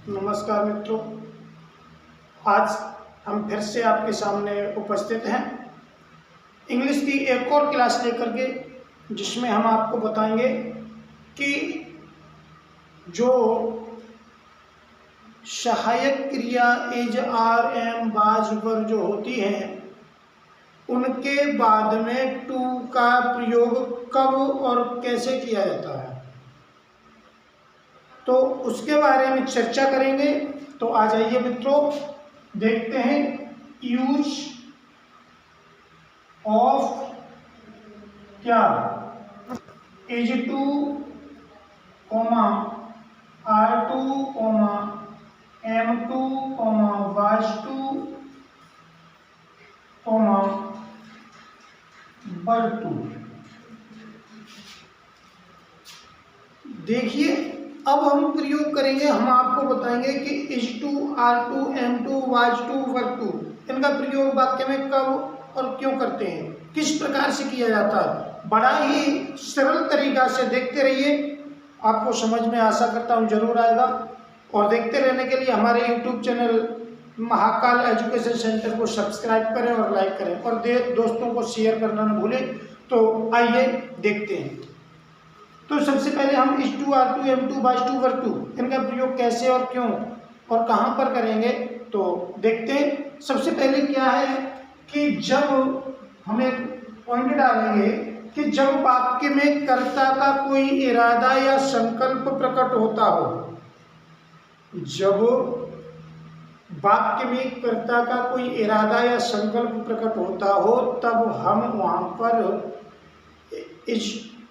नमस्कार मित्रों, आज हम फिर से आपके सामने उपस्थित हैं इंग्लिश की एक और क्लास लेकर के, जिसमें हम आपको बताएंगे कि जो सहायक क्रिया एज आर एम बाज पर जो होती हैं उनके बाद में टू का प्रयोग कब और कैसे किया जाता है, तो उसके बारे में चर्चा करेंगे। तो आ जाइए मित्रों, देखते हैं यूज ऑफ क्या is to comma are to comma am to comma was to comma were to. देखिए, अब हम प्रयोग करेंगे, हम आपको बताएंगे कि is to, are to, am to, was to, were to, इनका प्रयोग वाक्य में कब और क्यों करते हैं, किस प्रकार से किया जाता है। बड़ा ही सरल तरीका से देखते रहिए, आपको समझ में आशा करता हूँ जरूर आएगा। और देखते रहने के लिए हमारे YouTube channel Mahakal education centre को सब्सक्राइब करें और लाइक करें और दोस्तों को शेयर करना न भूलें। तो आइए देखते हैं। तो सबसे पहले हम is to, are to, am to, was to, were to, इनका प्रयोग कैसे और क्यों और कहाँ पर करेंगे, तो देखते हैं। सबसे पहले क्या है कि जब हम एक पॉइंट डालेंगे कि जब वाक्य में कर्ता का कोई इरादा या संकल्प प्रकट होता हो, जब वाक्य में कर्ता का कोई इरादा या संकल्प प्रकट होता हो, तब हम वहाँ पर is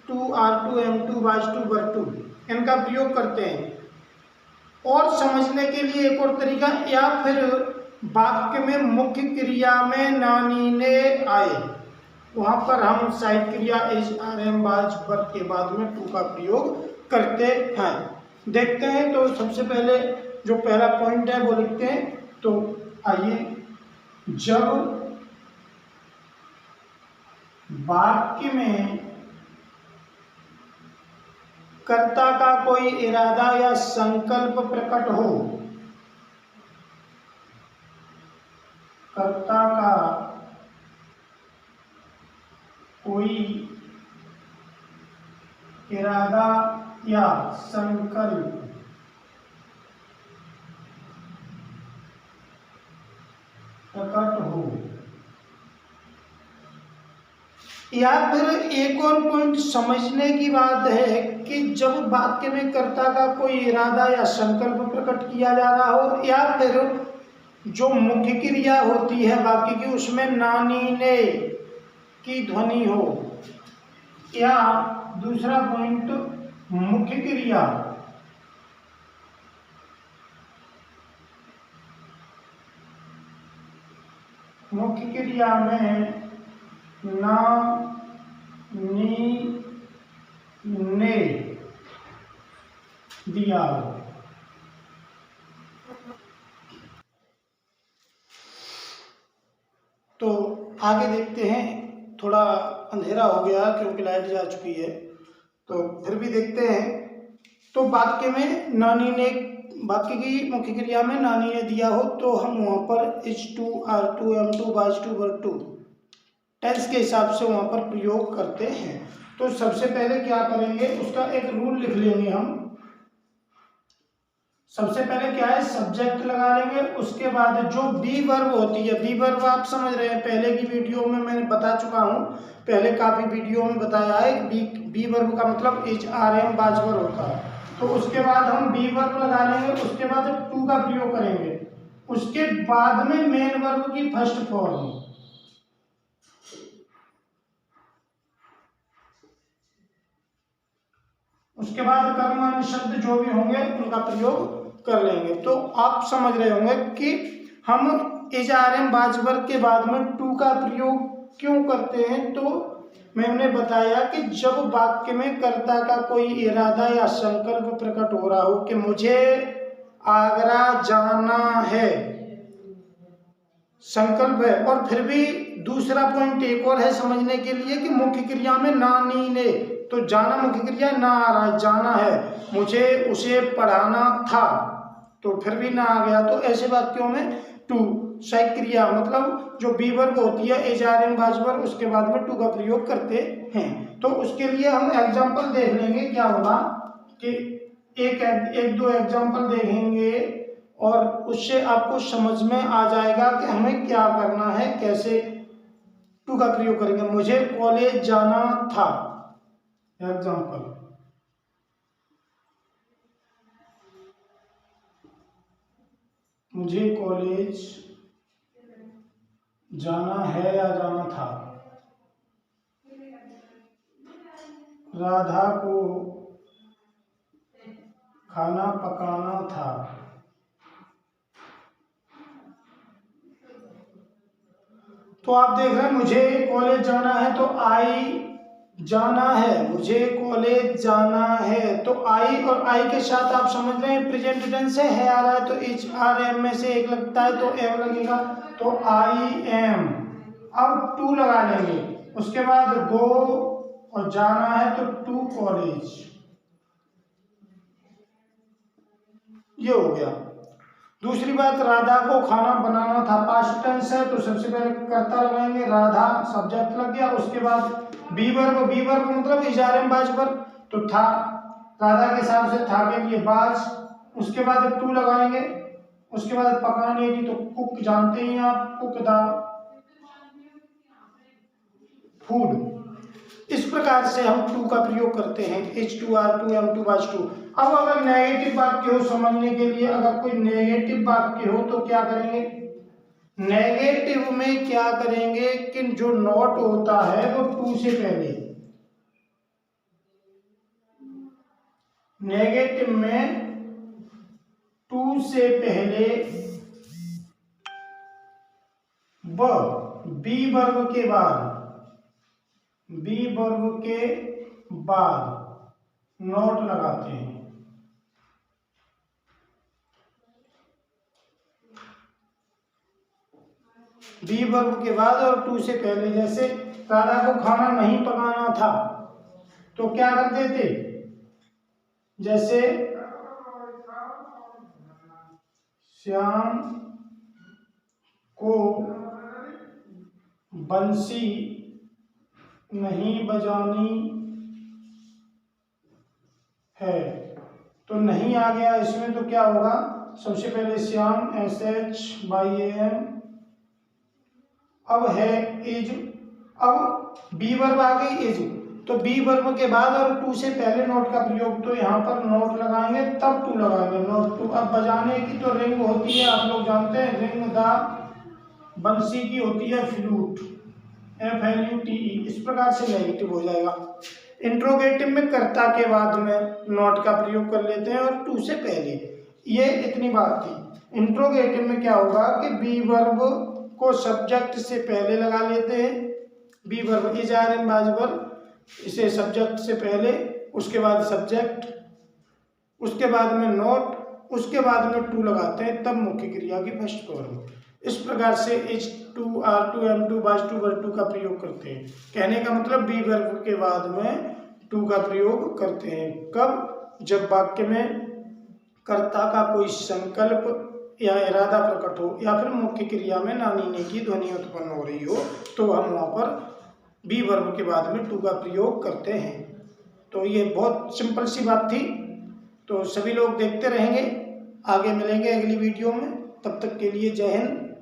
to, are to, am to, was to, were to इनका प्रयोग करते हैं। और समझने के लिए एक और तरीका, या फिर वाक्य में मुख्य क्रिया में नानी ने आए, वहां पर हम सहायक क्रिया इज, आर, एम, वाज, वर के बाद में टू का प्रयोग करते हैं। देखते हैं। तो सबसे पहले जो पहला पॉइंट है वो लिखते हैं। तो आइए, जब वाक्य में कर्ता का कोई इरादा या संकल्प प्रकट हो, कर्ता का कोई इरादा या संकल्प प्रकट हो, या फिर एक और पॉइंट समझने की बात है कि जब वाक्य में कर्ता का कोई इरादा या संकल्प प्रकट किया जा रहा हो, या फिर जो मुख्य क्रिया होती है वाक्य की उसमें नानी ने की ध्वनि हो, या दूसरा पॉइंट मुख्य क्रिया में ना नी ने दिया हो। तो आगे देखते हैं। थोड़ा अंधेरा हो गया क्योंकि लाइट जा चुकी है, तो फिर भी देखते हैं। तो वाक्य में नानी ने, वाक्य की मुख्य क्रिया में नानी ने दिया हो, तो हम वहाँ पर is to, are to, am to, was to, were to tense के हिसाब से वहाँ पर प्रयोग करते हैं। तो सबसे पहले क्या करेंगे, उसका एक रूल लिख लेंगे हम। सबसे पहले क्या है, सब्जेक्ट लगा लेंगे, उसके बाद जो बी वर्ब होती है, बी वर्ब आप समझ रहे हैं, पहले की वीडियो में मैंने बता चुका हूँ, पहले काफ़ी वीडियो में बताया है। बी वर्ब का मतलब इज, आर, एम, वाज, वर होता है। तो उसके बाद हम बी वर्ब लगा लेंगे, उसके बाद टू का प्रयोग करेंगे, उसके बाद में मेन वर्ब की फर्स्ट फॉर्म, उसके बाद कर्म शब्द जो भी होंगे उनका प्रयोग कर लेंगे। तो आप समझ रहे होंगे कि हम इज, आर, एम, वाज, वर के बाद में टू का प्रयोग क्यों करते हैं। तो मैंने बताया कि जब वाक्य में कर्ता का कोई इरादा या संकल्प प्रकट हो रहा हो कि मुझे आगरा जाना है, संकल्प है, और फिर भी दूसरा पॉइंट एक और है समझने के लिए कि मुख्य क्रिया में नानी ने, तो जाना मुख्य क्रिया, ना आ रहा है, जाना है, मुझे उसे पढ़ाना था, तो फिर भी ना आ गया, तो ऐसे वाक्यों में टू सहायक क्रिया मतलब जो बी वर्ब होती है is are am was verb, उसके बाद में टू का प्रयोग करते हैं। तो उसके लिए हम एग्जाम्पल देख लेंगे। क्या होगा कि एक दो एग्जाम्पल देखेंगे और उससे आपको समझ में आ जाएगा कि हमें क्या करना है, कैसे टू का प्रयोग करेंगे। मुझे कॉलेज जाना था, एग्जाम्पल। मुझे कॉलेज जाना है या जाना था। राधा को खाना पकाना था। तो आप देख रहे हैं मुझे कॉलेज जाना है, तो आई जाना है, मुझे कॉलेज जाना है। तो आई और आई के साथ आप समझ रहे हैं प्रेजेंट टेंस है आ रहा है, तो एच आर एम में से एक लगता है तो एम लगेगा, तो आई एम। अब टू लगा लेंगे, उसके बाद गो और जाना है तो टू कॉलेज, ये हो गया। दूसरी बात, राधा को खाना बनाना था, पास्ट टेंस है तो सबसे पहले कर्ता लगाएंगे, राधा सब्जेक्ट लग गया, उसके बाद बी वर्ब मतलब इजारे बाज वर्ब, तो था, राधा के हिसाब से था के लिए बाज, उसके बाद टू लगाएंगे, उसके बाद पकाने की तो कुक जानते हैं आप, कुक दा फूड। इस प्रकार से हम टू का प्रयोग करते हैं, H2R2 M2 वाज टू। अब अगर नेगेटिव वाक्य हो समझने के लिए, अगर कोई नेगेटिव वाक्य हो तो क्या करेंगे, नेगेटिव में क्या करेंगे कि जो नॉट होता है वो टू से पहले, नेगेटिव में टू से पहले बी वर्ब के बाद, बी वर्ब के बाद नोट लगाते हैं। बी वर्ब के बाद और टू से पहले, जैसे राधा को खाना नहीं पकाना था तो क्या करते थे, जैसे श्याम को बंसी नहीं बजानी है, तो नहीं आ गया इसमें, तो क्या होगा, सबसे पहले श्याम SHYAM, अब है इज, अब बी वर्ब आ गई इज, तो बी वर्ब के बाद और टू से पहले नोट का प्रयोग, तो यहाँ पर नोट लगाएंगे तब टू लगाएंगे, नोट टू। अब बजाने की तो रिंग होती है, आप लोग जानते हैं, रिंग द, बंसी की होती है फ्लूट, FLUTE। इस प्रकार से नेगेटिव हो जाएगा। इंट्रोगेटिव में कर्ता के बाद में नॉट का प्रयोग कर लेते हैं और टू से पहले, ये इतनी बात थी। इंट्रोगेटिव में क्या होगा कि बी वर्ब को सब्जेक्ट से पहले लगा लेते हैं, be verb is are am was verb, इसे सब्जेक्ट से पहले, उसके बाद सब्जेक्ट, उसके बाद में नोट, उसके बाद में टू लगाते हैं, तब मुख्य क्रिया की फर्स्ट फॉर्म। इस प्रकार से H2R2 M2 was to verb to का प्रयोग करते हैं। कहने का मतलब बी वर्ब के बाद में टू का प्रयोग करते हैं। कब, जब वाक्य में कर्ता का कोई संकल्प या इरादा प्रकट हो, या फिर मुख्य क्रिया में ना नीने की ध्वनि उत्पन्न हो रही हो, तो हम वहाँ पर बी वर्ब के बाद में टू का प्रयोग करते हैं। तो ये बहुत सिंपल सी बात थी, तो सभी लोग देखते रहेंगे, आगे मिलेंगे अगली वीडियो में, तब तक के लिए जय हिंद।